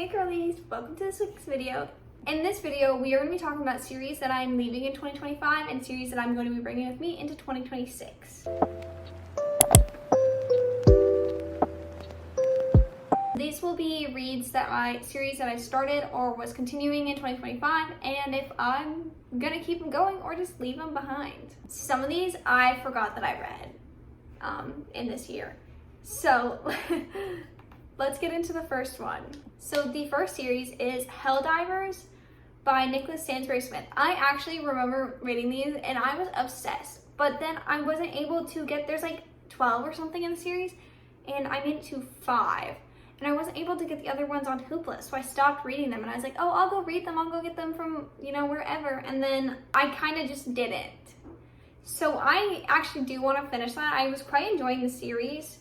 Hey girlies, welcome to this week's video. In this video, we are going to be talking about series that I'm leaving in 2025 and series that I'm going to be bringing with me into 2026. These will be reads that series that I started or was continuing in 2025, and if I'm gonna keep them going or just leave them behind. Some of these I forgot that I read in this year. So let's get into the first one. So the first series is Helldivers by Nicholas Stansbury Smith. I actually remember reading these and I was obsessed, but then I wasn't able to there's like 12 or something in the series, and I made it to 5. And I wasn't able to get the other ones on Hoopla, so I stopped reading them. And I was like, oh, I'll go read them. I'll go get them from, wherever. And then I kind of just didn't. So I actually do want to finish that. I was quite enjoying the series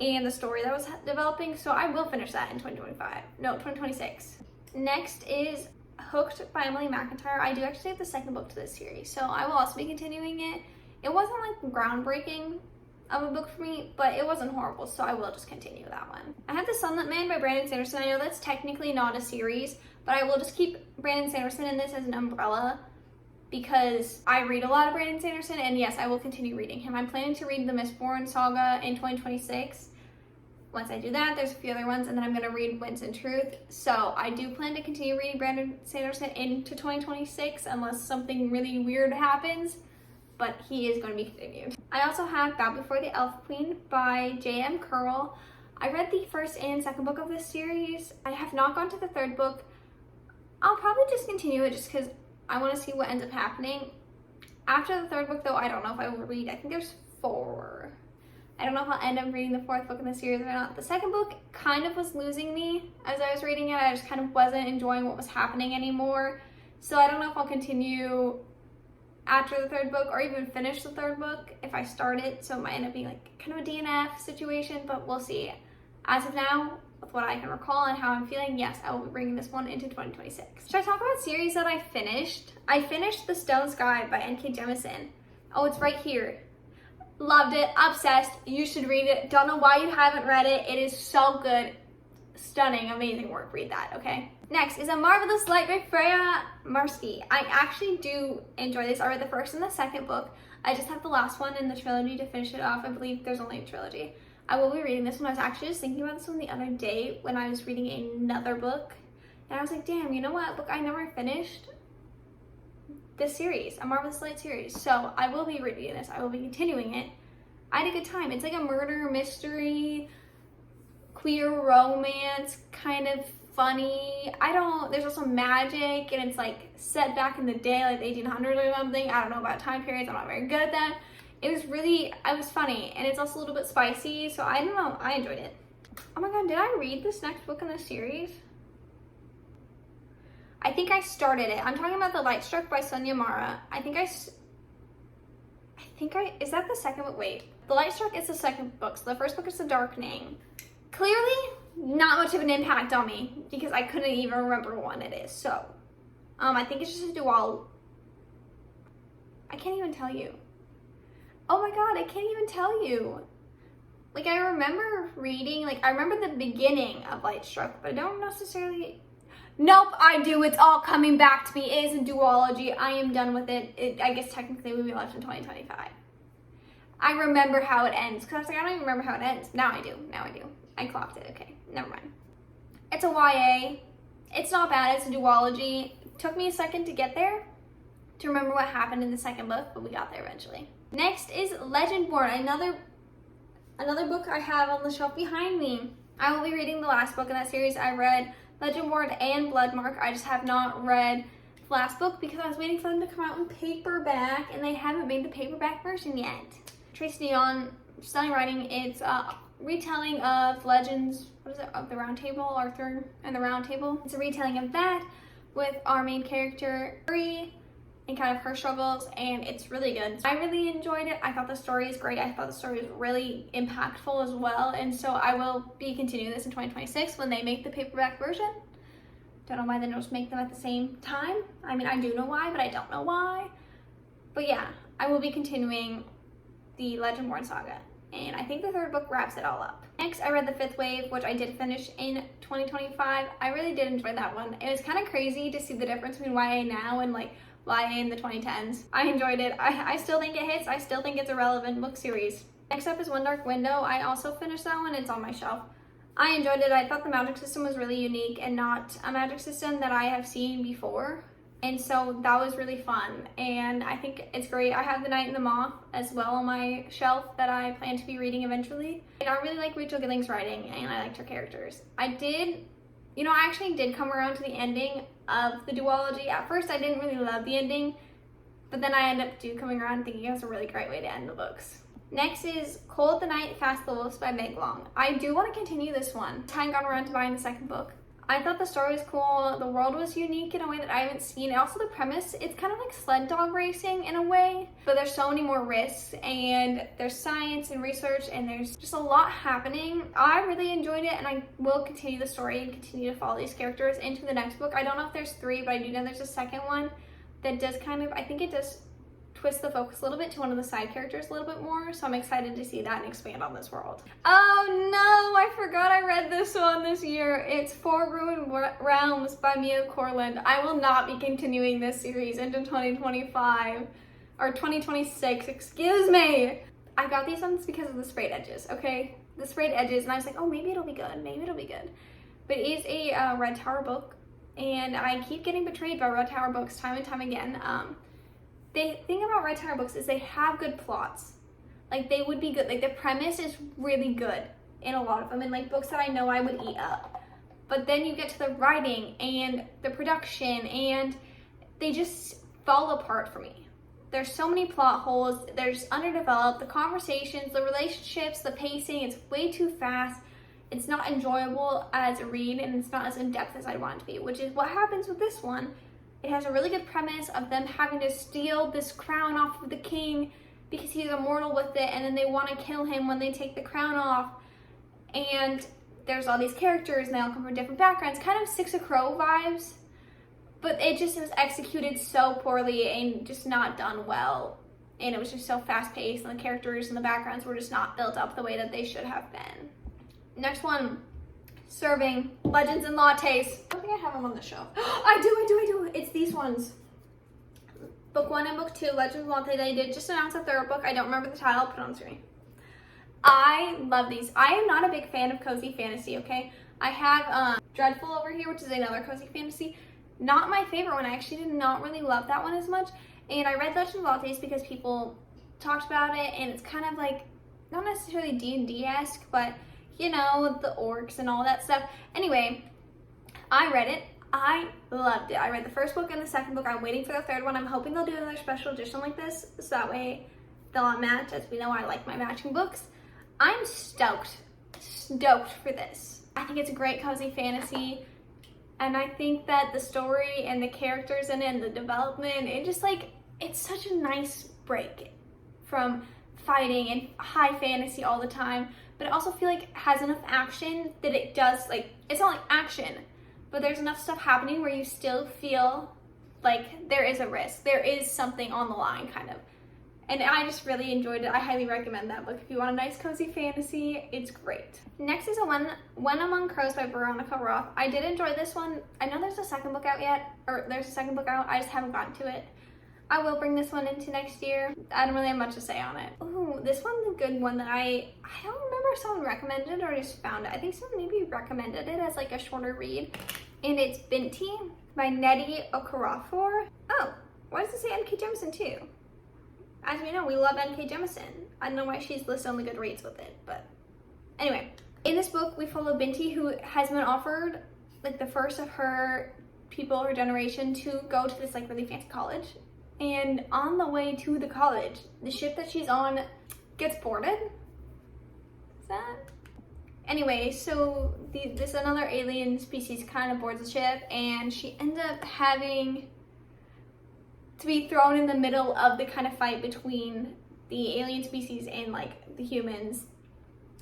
and the story that was developing, so I will finish that in 2026. Next is Hooked by Emily McIntyre. I do actually have the second book to this series, so I will also be continuing it. It wasn't like groundbreaking of a book for me, but it wasn't horrible, so I will just continue that one. I have The Sunlit Man by Brandon Sanderson. I know that's technically not a series, but I will just keep Brandon Sanderson in this as an umbrella because I read a lot of Brandon Sanderson, and yes, I will continue reading him. I'm planning to read the Mistborn saga in 2026. Once I do that, there's a few other ones, and then I'm going to read Winds and Truth. So I do plan to continue reading Brandon Sanderson into 2026 unless something really weird happens, but he is going to be continued. I also have Bow Before the Elf Queen by J.M. Curl. I read the first and second book of this series. I have not gone to the third book. I'll probably just continue it just because I want to see what ends up happening. After the third book, though, I don't know if I will read. I think there's 4. I don't know if I'll end up reading the 4th book in the series or not. The second book kind of was losing me as I was reading it. I just kind of wasn't enjoying what was happening anymore. So I don't know if I'll continue after the third book or even finish the third book if I start it, so it might end up being like kind of a DNF situation, but we'll see. As of now, with what I can recall and how I'm feeling, yes, I will be bringing this one into 2026. Should I talk about series that I finished? I finished The Stone Sky by N.K. Jemisin. Oh, it's right here. Loved it, obsessed, you should read it. Don't know why you haven't read it. It is so good. Stunning, amazing work. Read that, okay? Next is A Marvelous Light by Freya Marski. I actually do enjoy this. I read the first and the second book. I just have the last one in the trilogy to finish it off. I believe there's only a trilogy. I will be reading this one. I was actually just thinking about this one the other day when I was reading another book. And I was like, damn, you know what? Book I never finished? This series, A Marvelous Light series. So I will be reading this. I will be continuing it. I had a good time. It's like a murder mystery, queer romance, kind of funny. There's also magic, and it's like set back in the day, like the 1800s or something. I don't know about time periods. I'm not very good at that. It was funny, and it's also a little bit spicy, so I don't know. I enjoyed it. Oh my god, did I read this next book in the series? I think I started it. I'm talking about The Light Struck by Sonia Mara. Is that the second book? Wait. The Light Struck is the second book, so the first book is The Darkening. Clearly, not much of an impact on me because I couldn't even remember what one it is. So, I think it's just a dual. I can't even tell you. Oh my god, I can't even tell you. Like, I remember reading, I remember the beginning of Light Struck, but I don't necessarily. Nope, I do. It's all coming back to me. It is a duology. I am done with it. I guess technically we left in 2025. I remember how it ends because I was like, I don't even remember how it ends. Now I do. I clocked it. Okay, never mind. It's a YA. It's not bad. It's a duology. It took me a second to get there, to remember what happened in the second book, but we got there eventually. Next is Legendborn, another book I have on the shelf behind me. I will be reading the last book in that series. I read Legendborn and Bloodmark. I just have not read the last book because I was waiting for them to come out in paperback, and they haven't made the paperback version yet. Tracy Deonn, stunning writing. It's a retelling of Legends, of the Round Table, Arthur and the Round Table. It's a retelling of that with our main character, Uri, and kind of her struggles, and it's really good. I really enjoyed it. I thought the story is great. I thought the story was really impactful as well, and so I will be continuing this in 2026 when they make the paperback version. Don't know why they don't just make them at the same time. I mean, I do know why, but I don't know why. But yeah, I will be continuing the Legendborn saga and I think the third book wraps it all up. Next, I read The Fifth Wave, which I did finish in 2025. I really did enjoy that one. It was kind of crazy to see the difference between YA now and like YA in the 2010s. I enjoyed it. I still think it hits. I still think it's a relevant book series. Next up is One Dark Window. I also finished that one. It's on my shelf. I enjoyed it. I thought the magic system was really unique and not a magic system that I have seen before. And so that was really fun, and I think it's great. I have The Night and the Moth as well on my shelf that I plan to be reading eventually. And I really like Rachel Gilling's writing, and I liked her characters. I actually did come around to the ending of the duology. At first, I didn't really love the ending, but then I ended up coming around thinking it was a really great way to end the books. Next is Cold the Night, Fast the Wolves by Meg Long. I do want to continue this one. I hadn't gone around to buying the second book. I thought the story was cool. The world was unique in a way that I haven't seen. And also the premise, it's kind of like sled dog racing in a way, but there's so many more risks, and there's science and research, and there's just a lot happening. I really enjoyed it, and I will continue the story and continue to follow these characters into the next book. I don't know if there's 3, but I do know there's a second one that does I think it does twist the focus a little bit to one of the side characters a little bit more, so I'm excited to see that and expand on this world. Oh no, I forgot I read this one this year. It's Four Ruined Realms by Mia Corland. I will not be continuing this series into 2025 or 2026, excuse me. I got these ones because of the sprayed edges, okay? The sprayed edges, and I was like, oh, maybe it'll be good, maybe it'll be good. But it is a Red Tower book, and I keep getting betrayed by Red Tower books time and time again. The thing about Red Tower books is they have good plots. Like, they would be good. Like, the premise is really good in a lot of them, and like books that I know I would eat up. But then you get to the writing and the production, and they just fall apart for me. There's so many plot holes. There's underdeveloped. The conversations, the relationships, the pacing, it's way too fast. It's not enjoyable as a read, and it's not as in-depth as I want it to be, which is what happens with this one. It has a really good premise of them having to steal this crown off of the king because he's immortal with it, and then they want to kill him when they take the crown off. And there's all these characters, and they all come from different backgrounds, kind of Six of Crow vibes, but it was executed so poorly and just not done well. And it was just so fast-paced, and the characters and the backgrounds were just not built up the way that they should have been. Next one. Serving Legends and Lattes. I don't think I have them on the shelf. I do. It's these ones. Book 1 and Book 2, Legends and Lattes. They did just announce a third book. I don't remember the title. I'll put it on the screen. I love these. I am not a big fan of cozy fantasy, okay? I have Dreadful over here, which is another cozy fantasy. Not my favorite one. I actually did not really love that one as much. And I read Legends and Lattes because people talked about it, and it's kind of like, not necessarily D&D-esque, but you know, the orcs and all that stuff. Anyway, I read it. I loved it. I read the first book and the second book. I'm waiting for the third one. I'm hoping they'll do another special edition like this, so that way they'll match. As we know, I like my matching books. I'm stoked for this. I think it's a great cozy fantasy, and I think that the story and the characters in it and the development, it's such a nice break from fighting and high fantasy all the time. But I also feel like it has enough action that it does, it's not like action, but there's enough stuff happening where you still feel like there is a risk. There is something on the line, kind of. And I just really enjoyed it. I highly recommend that book. If you want a nice, cozy fantasy, it's great. Next is When Among Crows by Veronica Roth. I did enjoy this one. I know there's a second book out yet, or there's a second book out. I just haven't gotten to it. I will bring this one into next year. I don't really have much to say on it. Ooh, this one's a good one that I don't remember if someone recommended it or just found it. I think someone maybe recommended it as like a shorter read. And it's Binti by Nnedi Okorafor. Oh, why does it say N.K. Jemisin too? As we know, we love N.K. Jemisin. I don't know why she's listed on the Goodreads with it, but anyway. In this book, we follow Binti, who has been offered like the first of her generation to go to this like really fancy college. And on the way to the college, the ship that she's on gets boarded. Is that? Anyway, so this another alien species kind of boards the ship, and she ends up having to be thrown in the middle of the kind of fight between the alien species and like the humans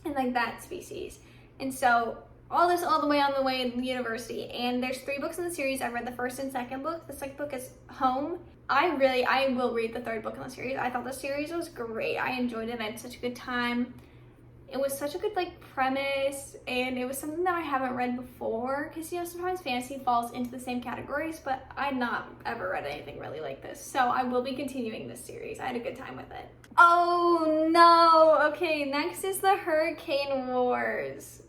and like that species. And so all the way on the way in the university. And there's 3 books in the series. I've read the first and second book. The second book is Home. I will read the third book in the series. I thought the series was great. I enjoyed it. I had such a good time. It was such a good like premise, and it was something that I haven't read before, because you know sometimes fantasy falls into the same categories, but I'd not ever read anything really like this, so I will be continuing this series. I had a good time with it. Oh no! Okay, next is the Hurricane Wars.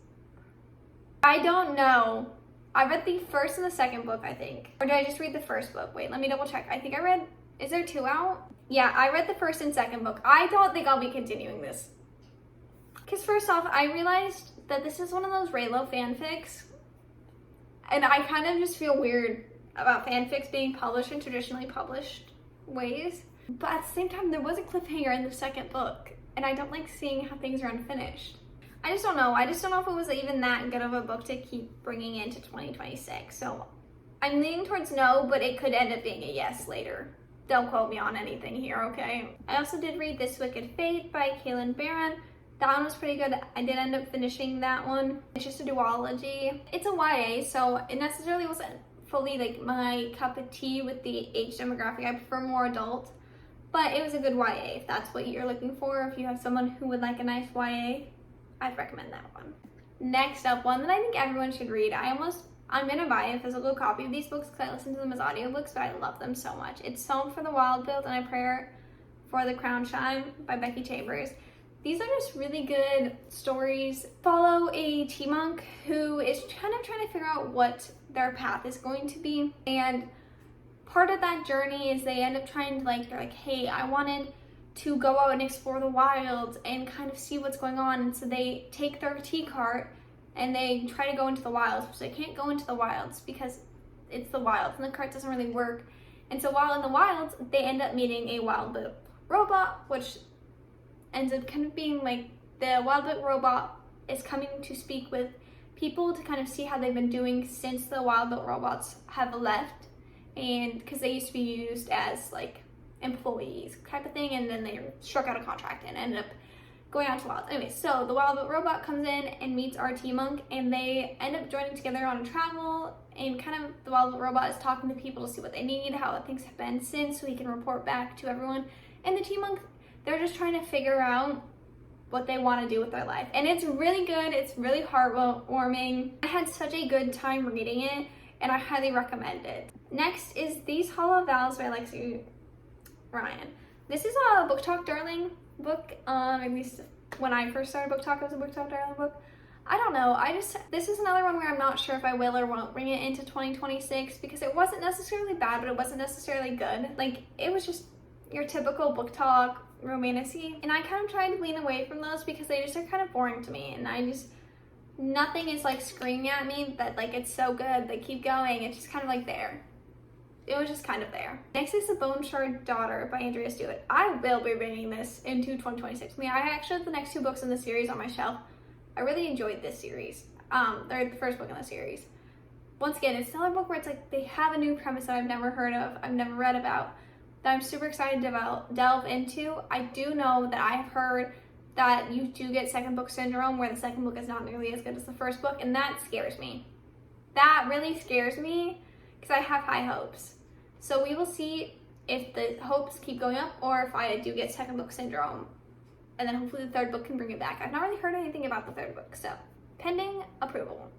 I don't know. I read the first and the second book, I think. Or did I just read the first book? Wait, let me double check. I think I read, is there 2 out? Yeah, I read the first and second book. I don't think I'll be continuing this. Because first off, I realized that this is one of those Reylo fanfics. And I kind of just feel weird about fanfics being published in traditionally published ways. But at the same time, there was a cliffhanger in the second book. And I don't like seeing how things are unfinished. I just don't know. I just don't know if it was even that good of a book to keep bringing into 2026. So I'm leaning towards no, but it could end up being a yes later. Don't quote me on anything here, okay? I also did read This Wicked Fate by Kailyn Barron. That one was pretty good. I did end up finishing that one. It's just a duology. It's a YA, so it necessarily wasn't fully like my cup of tea with the age demographic. I prefer more adult, but it was a good YA if that's what you're looking for. If you have someone who would like a nice YA, I'd recommend that one. Next up, one that I think everyone should read. I'm gonna buy a physical copy of these books because I listen to them as audiobooks, but I love them so much. It's Sown for the Wild Build and A Prayer for the Crown Chime by Becky Chambers. These are just really good stories. Follow a tea monk who is kind of trying to figure out what their path is going to be. And part of that journey is they end up trying to they're like, hey, I wanted to go out and explore the wilds and kind of see what's going on. And so they take their tea cart and they try to go into the wilds, which they can't go into the wilds because it's the wilds and the cart doesn't really work. And so while in the wilds, they end up meeting a wild book robot, which ends up kind of being like the wild book robot is coming to speak with people to kind of see how they've been doing since the wild book robots have left. And because they used to be used as like employees type of thing, and then they struck out a contract and ended up going out to wild. Anyway, so the wild book robot comes in and meets our tea monk, and they end up joining together on a travel, and kind of the wild book robot is talking to people to see what they need, how things have been since, so he can report back to everyone. And the tea monk, they're just trying to figure out what they want to do with their life. And it's really good. It's really heartwarming. I had such a good time reading it, and I highly recommend it. Next is These Hollow Vows by Lexi Ryan. This is a Book Talk Darling book. At least when I first started Book Talk, it was a Book Talk Darling book. I don't know. This is another one where I'm not sure if I will or won't bring it into 2026 because it wasn't necessarily bad, but it wasn't necessarily good. Like, it was just your typical Book Talk romantic-y, and I kind of tried to lean away from those because they just are kind of boring to me, and nothing is like screaming at me that like it's so good, they keep going. It's just kind of like there. It was just kind of there. Next is The Bone Shard Daughter by Andrea Stewart. I will be bringing this into 2026. I actually have the next 2 books in the series on my shelf. I really enjoyed this series. They're the first book in the series. Once again, it's another book where it's like they have a new premise that I've never heard of, I've never read about, that I'm super excited to delve into. I do know that I've heard that you do get second book syndrome, where the second book is not nearly as good as the first book, and that scares me. That really scares me because I have high hopes. So we will see if the hopes keep going up or if I do get second book syndrome, and then hopefully the third book can bring it back. I've not really heard anything about the third book, so pending approval.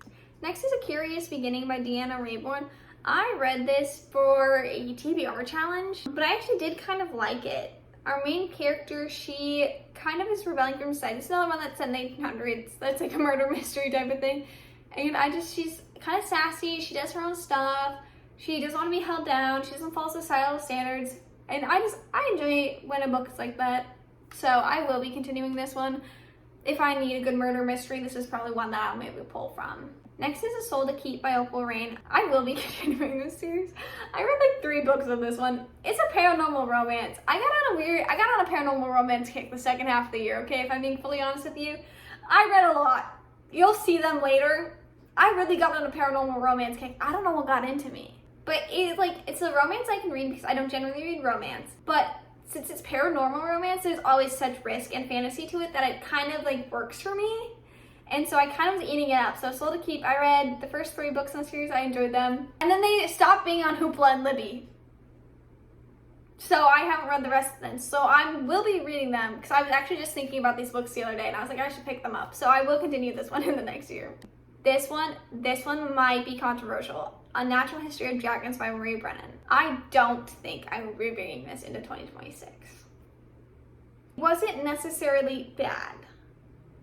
Next is A Curious Beginning by Deanna Raybourn. I read this for a TBR challenge, but I actually did kind of like it. Our main character, she kind of is rebelling from society. It's another one that's set in the 1800s. That's like a murder mystery type of thing. And she's kind of sassy. She does her own stuff. She doesn't want to be held down. She doesn't follow societal standards. And I enjoy when a book is like that. So I will be continuing this one. If I need a good murder mystery, this is probably one that I'll maybe pull from. Next is A Soul to Keep by Opal Rain. I will be continuing this series. I read like 3 books of this one. It's a paranormal romance. I got on a paranormal romance kick the second half of the year, okay? If I'm being fully honest with you. I read a lot. You'll see them later. I really got on a paranormal romance kick. I don't know what got into me. But it's a romance I can read because I don't generally read romance. But since it's paranormal romance, there's always such risk and fantasy to it that it kind of like works for me. And so I kind of was eating it up. So Soul to Keep, I read the first 3 books in the series. I enjoyed them. And then they stopped being on Hoopla and Libby. So I haven't read the rest of them. So I will be reading them because I was actually just thinking about these books the other day and I was like, I should pick them up. So I will continue this one in the next year. This one might be controversial. A Natural History of Dragons by Marie Brennan. I don't think I will be bringing this into 2026. It wasn't necessarily bad,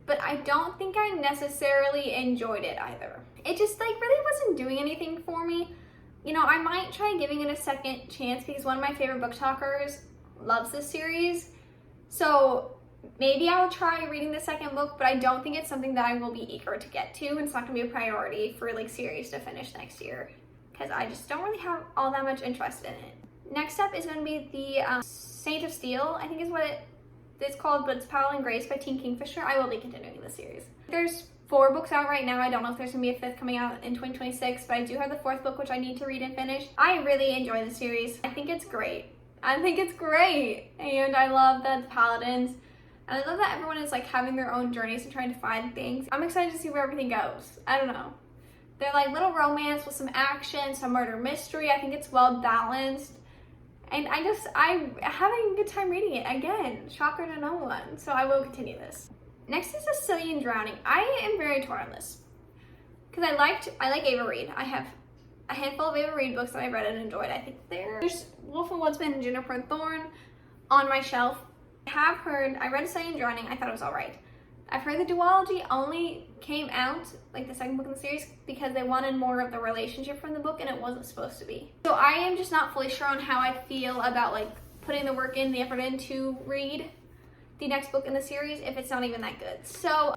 but I don't think I necessarily enjoyed it either. It just like really wasn't doing anything for me. You know, I might try giving it a second chance because one of my favorite book talkers loves this series. So maybe I will try reading the second book, but I don't think it's something that I will be eager to get to. And it's not gonna be a priority for like series to finish next year because I just don't really have all that much interest in it. Next up is gonna be the Saint of Steel, I think is what it's called, but it's Powell and Grace by Teen Kingfisher. I will be continuing the series. There's 4 books out right now. I don't know if there's gonna be a 5th coming out in 2026, but I do have the 4th book, which I need to read and finish. I really enjoy the series. I think it's great. And I love that the Paladins, and I love that everyone is like having their own journeys and trying to find things. I'm excited to see where everything goes. I don't know. They're like little romance with some action, some murder mystery. I think it's well balanced. And I'm having a good time reading it. Again, shocker to no one. So I will continue this. Next is A Sicilian Drowning. I am very torn on this because I like Ava Reid. I have a handful of Ava Reid books that I read and enjoyed. I think there's Wolf and Woodsman and Juniper and Thorn on my shelf. I read A Sicilian Drowning. I thought it was all right. I've heard the duology only came out, like the second book in the series, because they wanted more of the relationship from the book and it wasn't supposed to be. So I am just not fully sure on how I feel about like putting the work in, the effort in to read the next book in the series if it's not even that good. So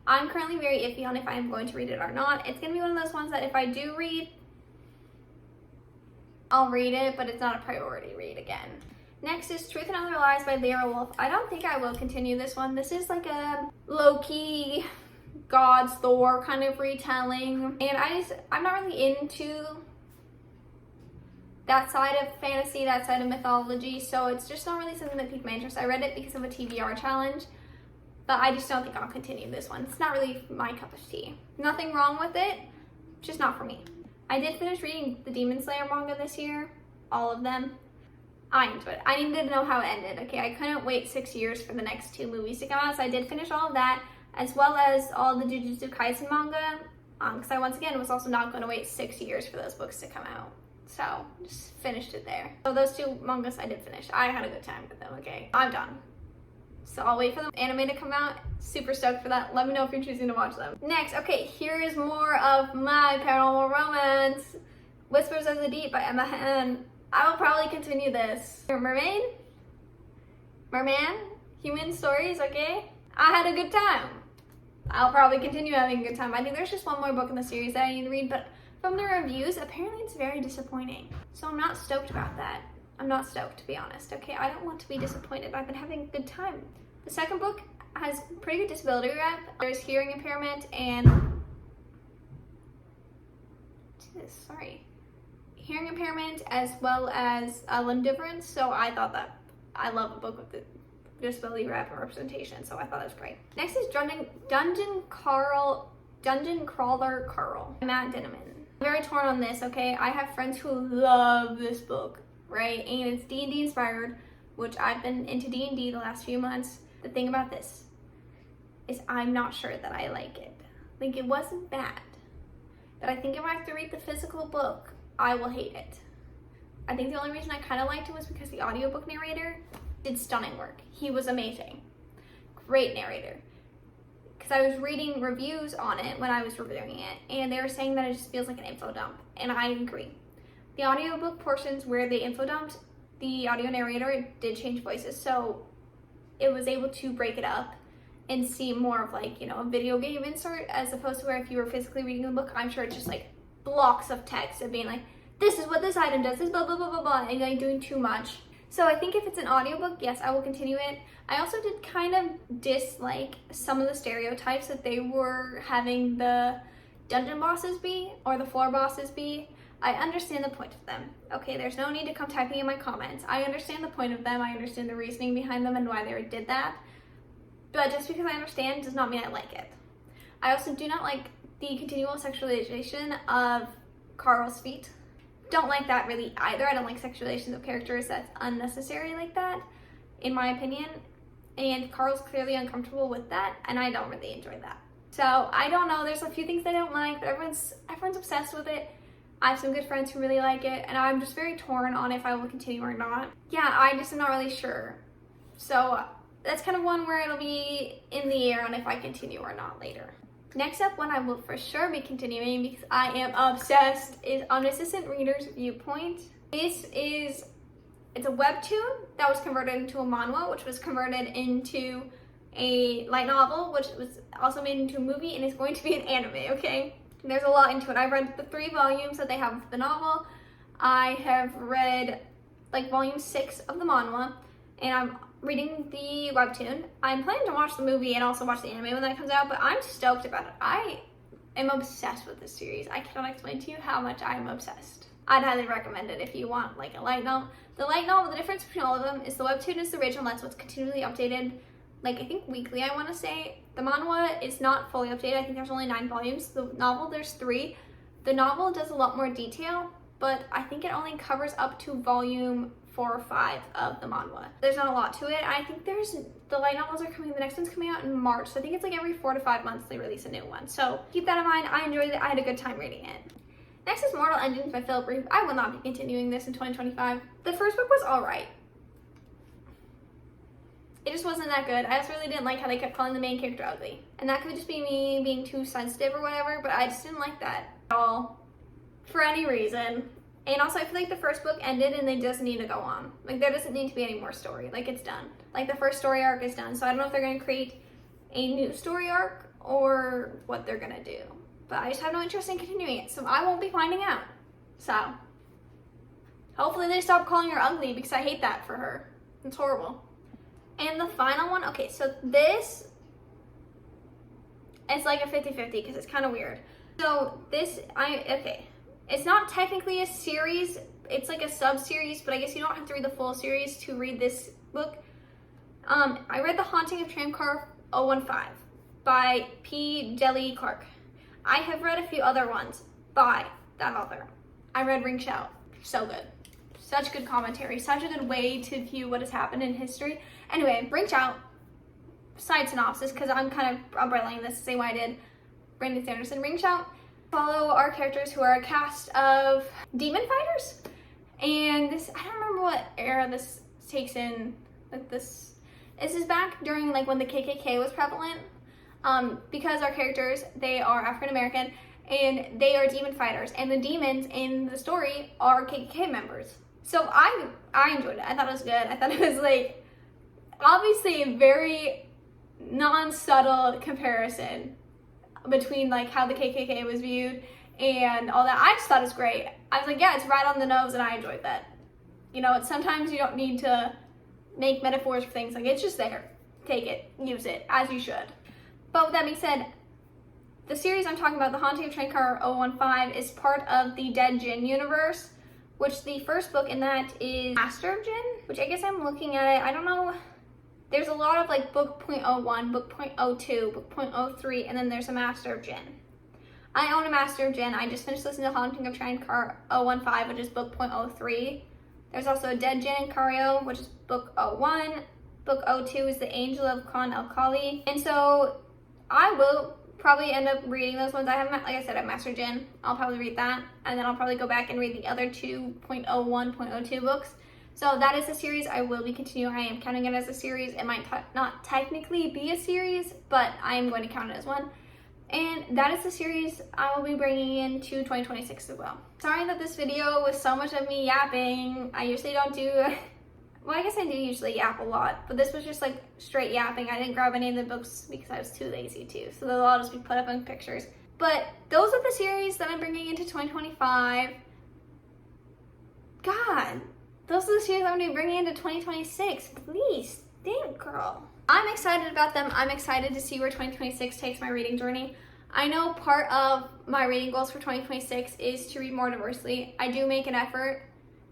I'm currently very iffy on if I'm going to read it or not. It's gonna be one of those ones that if I do read, I'll read it, but it's not a priority read again. Next is Truth and Other Lies by Lyra Wolf. I don't think I will continue this one. This is like a Loki, God's Thor kind of retelling. And I'm not really into that side of fantasy, that side of mythology. So it's just not really something that piqued my interest. I read it because of a TBR challenge, but I just don't think I'll continue this one. It's not really my cup of tea. Nothing wrong with it, just not for me. I did finish reading the Demon Slayer manga this year, all of them. I enjoyed it. I needed to know how it ended, okay? I couldn't wait 6 years for the next 2 movies to come out, so I did finish all of that, as well as all the Jujutsu Kaisen manga, because I, once again, was also not going to wait 6 years for those books to come out. So, just finished it there. So those 2 mangas I did finish. I had a good time with them, okay? I'm done. So I'll wait for the anime to come out. Super stoked for that. Let me know if you're choosing to watch them. Next, okay, here is more of my paranormal romance. Whispers of the Deep by Emma Henn. I will probably continue this. Merman? Human stories, okay? I had a good time. I'll probably continue having a good time. I think there's just one more book in the series that I need to read, but from the reviews, apparently it's very disappointing. So I'm not stoked about that. I'm not stoked, to be honest, okay? I don't want to be disappointed. I've been having a good time. The second book has pretty good disability rep. There's hearing impairment and... hearing impairment as well as limb difference. So I thought that I love a book with the disability rep and representation. So I thought it was great. Next is Dungeon Crawler Carl, Matt Dinniman. I'm very torn on this, okay? I have friends who love this book, right? And it's D&D inspired, which I've been into D&D the last few months. The thing about this is I'm not sure that I like it. Like, it wasn't bad, but I think if I have to read the physical book, I will hate it. I think the only reason I kind of liked it was because the audiobook narrator did stunning work. He was amazing. Great narrator. Because I was reading reviews on it when I was reviewing it, and they were saying that it just feels like an info dump, and I agree. The audiobook portions where they info dumped, the audio narrator did change voices, so it was able to break it up and see more of like, you know, a video game insert, as opposed to where if you were physically reading the book, I'm sure it's just like blocks of text of being like, this is what this item does, this blah blah blah blah blah, and like doing too much. So I think if it's an audiobook, yes, I will continue it. I also did kind of dislike some of the stereotypes that they were having the dungeon bosses be, or the floor bosses be. I understand the point of them. Okay, there's no need to come typing in my comments. I understand the point of them. I understand the reasoning behind them and why they did that. But just because I understand does not mean I like it. I also do not like the continual sexualization of Carl's feet. don't like that really either. I don't like sexualizations of characters that's unnecessary like that, in my opinion. And Carl's clearly uncomfortable with that, and I don't really enjoy that. So I don't know, there's a few things I don't like, but everyone's obsessed with it. I have some good friends who really like it, and I'm just very torn on if I will continue or not. Yeah, I just am not really sure. So that's kind of one where it'll be in the air on if I continue or not later. Next up, one I will for sure be continuing because I am obsessed, is Omniscient Reader's Viewpoint. It's a webtoon that was converted into a manhwa, which was converted into a light novel, which was also made into a movie, and it's going to be an anime, okay? There's a lot into it. I've read the 3 volumes that they have of the novel. I have read like volume 6 of the manhwa, and I'm reading the webtoon. I'm planning to watch the movie and also watch the anime when that comes out, but I'm stoked about it. I am obsessed with this series. I cannot explain to you how much I'm obsessed. I'd highly recommend it if you want like a light novel. The light novel, the difference between all of them is the webtoon is the original, that's what's continually updated, like I think weekly, I want to say. The manhwa is not fully updated. I think there's only 9 volumes. The novel, there's 3. The novel does a lot more detail, but I think it only covers up to volume 4 or 5 of the manhwa. There's not a lot to it. I think the light novels are coming, the next one's coming out in March, so I think it's like every 4 to 5 months they release a new one. So keep that in mind. I enjoyed it. I had a good time reading it. Next is Mortal Engines by Philip Reeve. I will not be continuing this in 2025. The first book was alright. It just wasn't that good. I just really didn't like how they kept calling the main character ugly. And that could just be me being too sensitive or whatever, but I just didn't like that at all. For any reason. And also I feel like the first book ended and they just need to go on. Like there doesn't need to be any more story. Like it's done. Like the first story arc is done. So I don't know if they're going to create a new story arc or what they're going to do. But I just have no interest in continuing it. So I won't be finding out. So hopefully they stop calling her ugly because I hate that for her. It's horrible. And the final one, okay, so this is like a 50-50 because it's kind of weird. So this, it's not technically a series, it's like a sub-series, but I guess you don't have to read the full series to read this book. I read The Haunting of Tramcar 015 by P. Deli Clark. I have read a few other ones by that author. I read Ring Shout, so good. Such good commentary, such a good way to view what has happened in history. Anyway, Ring Shout, side synopsis, because I'm kind of umbrellaing this the same way I did Brandon Sanderson. Ring Shout follow our characters who are a cast of demon fighters. And this, I don't remember what era this takes in. Like this is back during like when the KKK was prevalent. Because our characters, they are African American and they are demon fighters. And the demons in the story are KKK members. So I enjoyed it. I thought it was good. I thought it was like obviously a very non-subtle comparison between like how the KKK was viewed and all that. I just thought it was great. I was like, yeah, it's right on the nose, and I enjoyed that. You know, sometimes you don't need to make metaphors for things. Like, it's just there. Take it, use it, as you should. But with that being said, the series I'm talking about, The Haunting of Tramcar 015, is part of the Dead Jinn universe, which the first book in that is Master of Jinn, which I guess I'm looking at it. I don't know. There's a lot of like book .01, book .02, book .03, and then there's a Master of Jinn. I own a Master of Jinn. I just finished listening to Haunting of Tramcar 015, which is book .03. There's also a Dead Jinn Cario, which is book 01. Book 02 is The Angel of Khan El-Khali. And so I will probably end up reading those ones. I have, like I said, I have Master Jinn. I'll probably read that. And then I'll probably go back and read the other 2.01, .02 books. So that is a series I will be continuing. I am counting it as a series. It might not technically be a series, but I am going to count it as one. And that is the series I will be bringing into 2026 as well. Sorry that this video was so much of me yapping. I usually don't do, well, I guess I do usually yap a lot, but this was just like straight yapping. I didn't grab any of the books because I was too lazy to, so they'll all just be put up in pictures. But those are the series that I'm bringing into 2025. God. Those are the series I'm going to be bringing into 2026. Please, think, girl. I'm excited about them. I'm excited to see where 2026 takes my reading journey. I know part of my reading goals for 2026 is to read more diversely. I do make an effort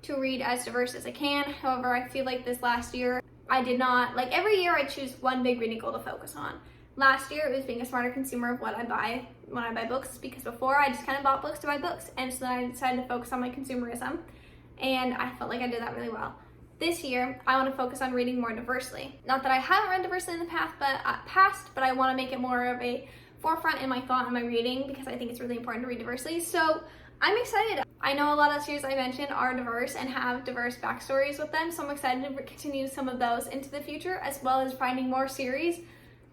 to read as diverse as I can. However, I feel like this last year, I did not, like every year I choose one big reading goal to focus on. Last year, it was being a smarter consumer of what I buy. when I buy books, because before I just kind of bought books to buy books, and so then I decided to focus on my consumerism, and I felt like I did that really well. This year, I want to focus on reading more diversely. Not that I haven't read diversely in the past, but I want to make it more of a forefront in my thought and my reading, because I think it's really important to read diversely. So I'm excited. I know a lot of series I mentioned are diverse and have diverse backstories with them, so I'm excited to continue some of those into the future, as well as finding more series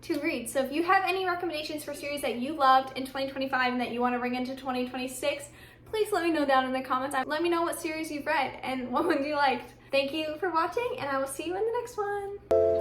to read. So if you have any recommendations for series that you loved in 2025 and that you want to bring into 2026, please let me know down in the comments. Let me know what series you've read and what ones you liked. Thank you for watching, and I will see you in the next one.